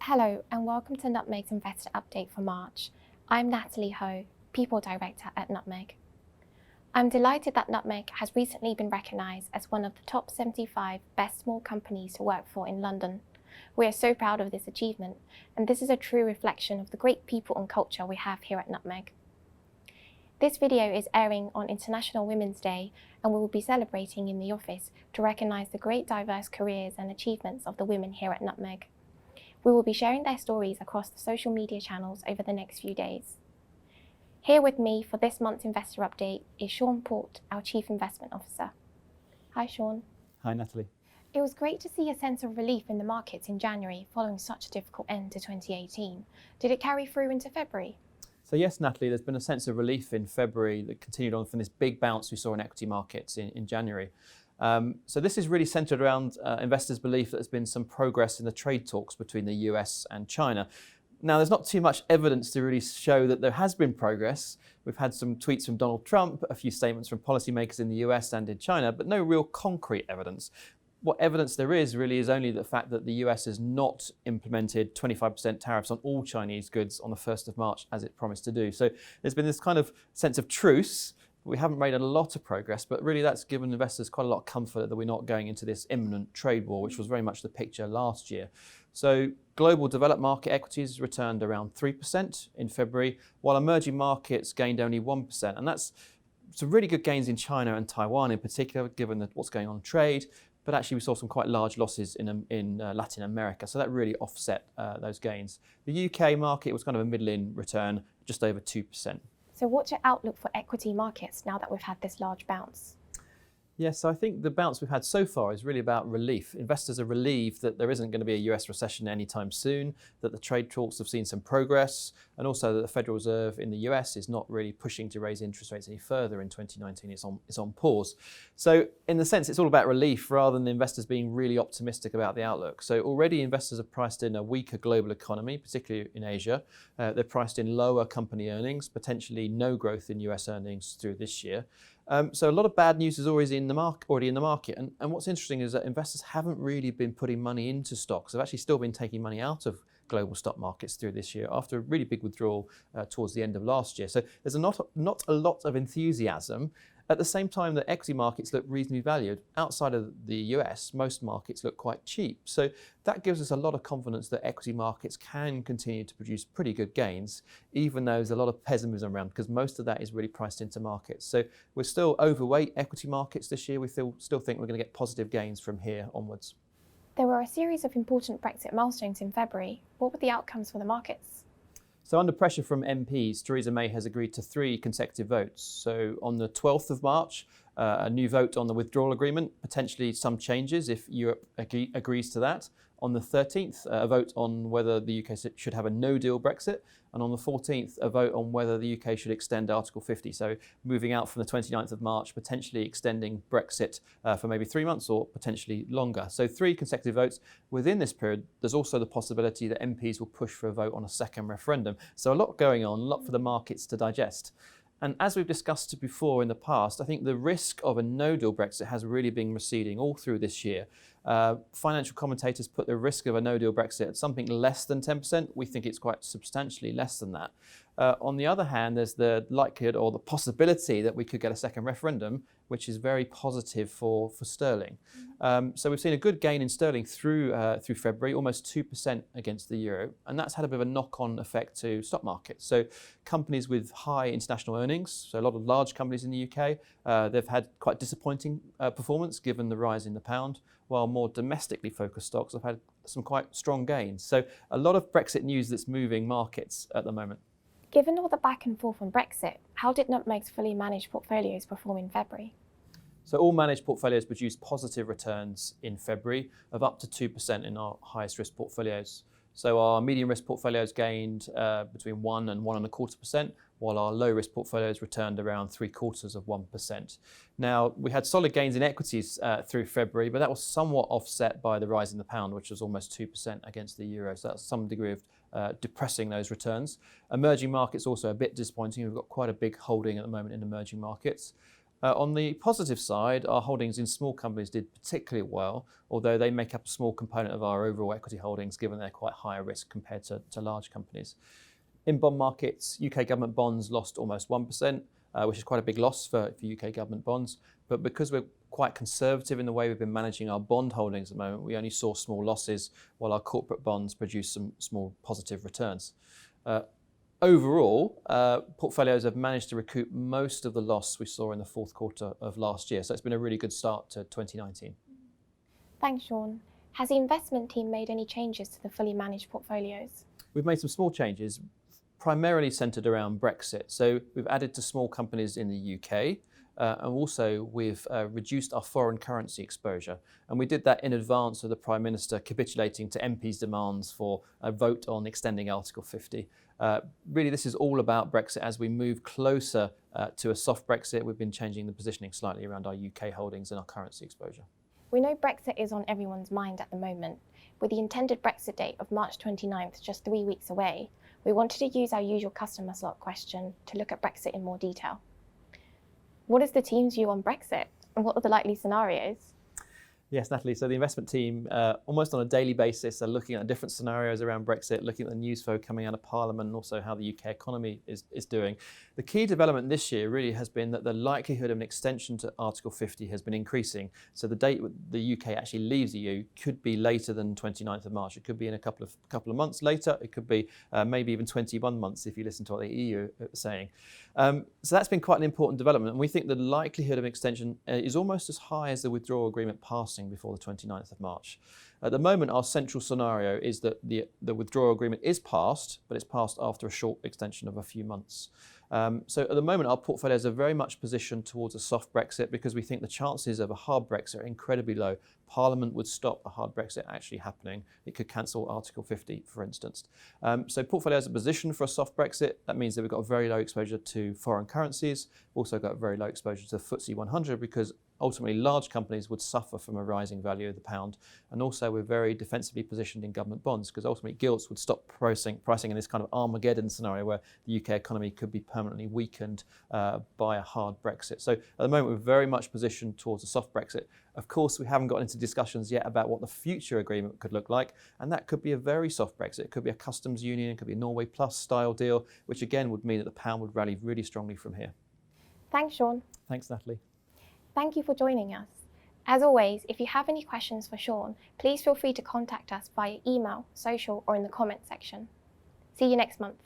Hello and welcome to Nutmeg's Investor Update for March. I'm Natalie Ho, People Director at Nutmeg. I'm delighted that Nutmeg has recently been recognised as one of the top 75 best small companies to work for in London. We are so proud of this achievement, and this is a true reflection of the great people and culture we have here at Nutmeg. This video is airing on International Women's Day, and we will be celebrating in the office to recognise the great diverse careers and achievements of the women here at Nutmeg. We will be sharing their stories across the social media channels over the next few days. Here with me for this month's investor update is Shaun Port, our Chief Investment Officer. Hi Shaun. Hi Natalie. It was great to see a sense of relief in the markets in January following such a difficult end to 2018. Did it carry through into February? So yes, Natalie, there's been a sense of relief in February that continued on from this big bounce we saw in equity markets in January. So this is really centred around investors' belief that there's been some progress in the trade talks between the US and China. Now, there's not too much evidence to really show that there has been progress. We've had some tweets from Donald Trump, a few statements from policymakers in the US and in China, but no real concrete evidence. What evidence there is really is only the fact that the US has not implemented 25% tariffs on all Chinese goods on the 1st of March as it promised to do. So there's been this kind of sense of truce. We haven't made a lot of progress, but really that's given investors quite a lot of comfort that we're not going into this imminent trade war, which was very much the picture last year. So global developed market equities returned around 3% in February, while emerging markets gained only 1%. And that's some really good gains in China and Taiwan in particular, given what's going on in trade. But actually we saw some quite large losses in Latin America, so that really offset those gains. The UK market was kind of a middling return, just over 2%. So what's your outlook for equity markets now that we've had this large bounce? Yes, so I think the bounce we've had so far is really about relief. Investors are relieved that there isn't going to be a US recession anytime soon, that the trade talks have seen some progress, and also that the Federal Reserve in the US is not really pushing to raise interest rates any further in 2019. It's on pause. So in the sense, it's all about relief rather than investors being really optimistic about the outlook. So already investors have priced in a weaker global economy, particularly in Asia. They're priced in lower company earnings, potentially no growth in US earnings through this year. So a lot of bad news is already in the market. And what's interesting is that investors haven't really been putting money into stocks. They've actually still been taking money out of global stock markets through this year after a really big withdrawal towards the end of last year. So there's not a lot of enthusiasm. At the same time that equity markets look reasonably valued, outside of the US, most markets look quite cheap. So that gives us a lot of confidence that equity markets can continue to produce pretty good gains, even though there's a lot of pessimism around, because most of that is really priced into markets. So we're still overweight equity markets this year. We still think we're going to get positive gains from here onwards. There were a series of important Brexit milestones in February. What were the outcomes for the markets? So under pressure from MPs, Theresa May has agreed to 3 consecutive votes. So on the 12th of March, a new vote on the withdrawal agreement, potentially some changes if Europe agrees to that. On the 13th, a vote on whether the UK should have a no-deal Brexit. And on the 14th, a vote on whether the UK should extend Article 50. So moving out from the 29th of March, potentially extending Brexit for maybe 3 months or potentially longer. So 3 consecutive votes. Within this period, there's also the possibility that MPs will push for a vote on a second referendum. So a lot going on, a lot for the markets to digest. And as we've discussed before in the past, I think the risk of a no-deal Brexit has really been receding all through this year. Financial commentators put the risk of a no-deal Brexit at something less than 10%. We think it's quite substantially less than that. On the other hand, there's the likelihood or the possibility that we could get a second referendum, which is very positive for sterling. So we've seen a good gain in sterling through February, almost 2% against the euro, and that's had a bit of a knock-on effect to stock markets. So companies with high international earnings, so a lot of large companies in the UK, they've had quite disappointing performance given the rise in the pound, while more domestically focused stocks have had some quite strong gains. So a lot of Brexit news that's moving markets at the moment. Given all the back and forth on Brexit, how did Nutmeg's fully managed portfolios perform in February? So all managed portfolios produced positive returns in February of up to 2% in our highest risk portfolios. So our medium risk portfolios gained between 1 and 1.25%, while our low risk portfolios returned around 0.75%. Now, we had solid gains in equities through February, but that was somewhat offset by the rise in the pound, which was almost 2% against the euro. So that's some degree of depressing those returns. Emerging markets also a bit disappointing. We've got quite a big holding at the moment in emerging markets. On the positive side, our holdings in small companies did particularly well, although they make up a small component of our overall equity holdings, given they're quite higher risk compared to large companies. In bond markets, UK government bonds lost almost 1%, which is quite a big loss for UK government bonds. But because we're quite conservative in the way we've been managing our bond holdings at the moment, we only saw small losses, while our corporate bonds produced some small positive returns. Overall, portfolios have managed to recoup most of the loss we saw in the fourth quarter of last year. So it's been a really good start to 2019. Thanks, Shaun. Has the investment team made any changes to the fully managed portfolios? We've made some small changes, primarily centred around Brexit. So we've added to small companies in the UK, and also we've reduced our foreign currency exposure. And we did that in advance of the Prime Minister capitulating to MPs' demands for a vote on extending Article 50. Really, this is all about Brexit. As we move closer to a soft Brexit, we've been changing the positioning slightly around our UK holdings and our currency exposure. We know Brexit is on everyone's mind at the moment. With the intended Brexit date of March 29th just 3 weeks away, we wanted to use our usual customer slot question to look at Brexit in more detail. What is the team's view on Brexit, and what are the likely scenarios? Yes, Natalie. So the investment team, almost on a daily basis, are looking at different scenarios around Brexit, looking at the news flow coming out of Parliament and also how the UK economy is doing. The key development this year really has been that the likelihood of an extension to Article 50 has been increasing. So the date the UK actually leaves the EU could be later than 29th of March. It could be in a couple of months later. It could be maybe even 21 months if you listen to what the EU are saying. So that's been quite an important development. And we think the likelihood of an extension is almost as high as the withdrawal agreement passing before the 29th of March. At the moment, our central scenario is that the withdrawal agreement is passed, but it's passed after a short extension of a few months. So at the moment, our portfolios are very much positioned towards a soft Brexit because we think the chances of a hard Brexit are incredibly low. Parliament would stop a hard Brexit actually happening. It could cancel Article 50, for instance. So portfolios are positioned for a soft Brexit. That means that we've got a very low exposure to foreign currencies. We've also got very low exposure to the FTSE 100 because ultimately large companies would suffer from a rising value of the pound. And also we're very defensively positioned in government bonds because ultimately gilts would stop pricing in this kind of Armageddon scenario where the UK economy could be permanently weakened by a hard Brexit. So at the moment we're very much positioned towards a soft Brexit. Of course, we haven't got into discussions yet about what the future agreement could look like, and that could be a very soft Brexit. It could be a customs union, it could be a Norway Plus style deal, which again would mean that the pound would rally really strongly from here. Thanks, Shaun. Thanks, Natalie. Thank you for joining us. As always, if you have any questions for Shaun, please feel free to contact us via email, social, or in the comments section. See you next month.